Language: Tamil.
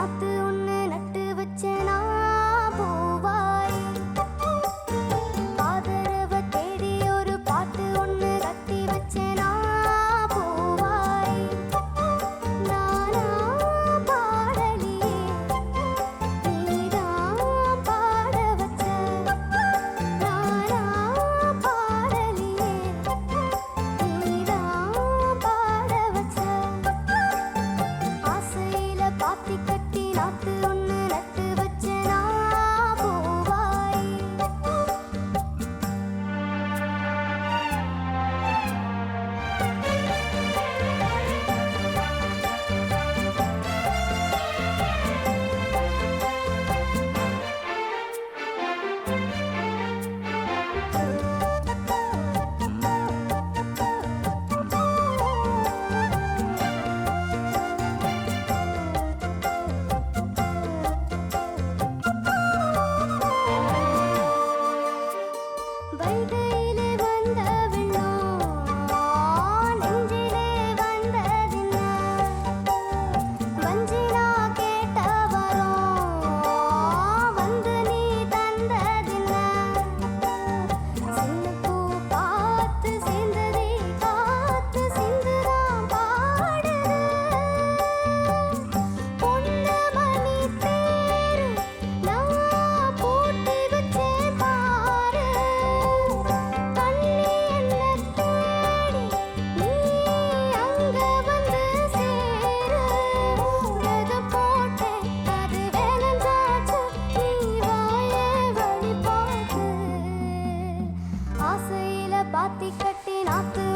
நாத்து ஒண்ணு நட்டு வச்சேனா பூவாய் ஆதரவ தேடி ஒரு பாட்டு ஒண்ணு கட்டி வச்சேனா பூவாய் நானா பாடலியே நீதான் பாட வச்ச நானா பாடலியே நீதான் பாட வச்ச ஆசையில பாத்தி கட்டி நாத்து ஒண்ணு நட்டு வச்சேனா பூவாய் வைகையிலே வந்த வெள்ளம் நெஞ்சிலே வந்ததின்ன வஞ்சினா கேட்ட வரம் வந்து நீ தந்ததின்ன சின்ன பூ பார்த்து சேர்ந்ததே காத்து சிந்துதான் பாடுது பொன்ன மணி தேரு நான் பூட்டி வச்சேன் பாரு கண்ணி என்ன தேடி நீ அங்க வந்து சேரு எது போட்டேன் அது வேலஞ்சாச்சு நீ வாயே வழி பார்த்து ஆசையில பாத்தி கட்டி நாத்து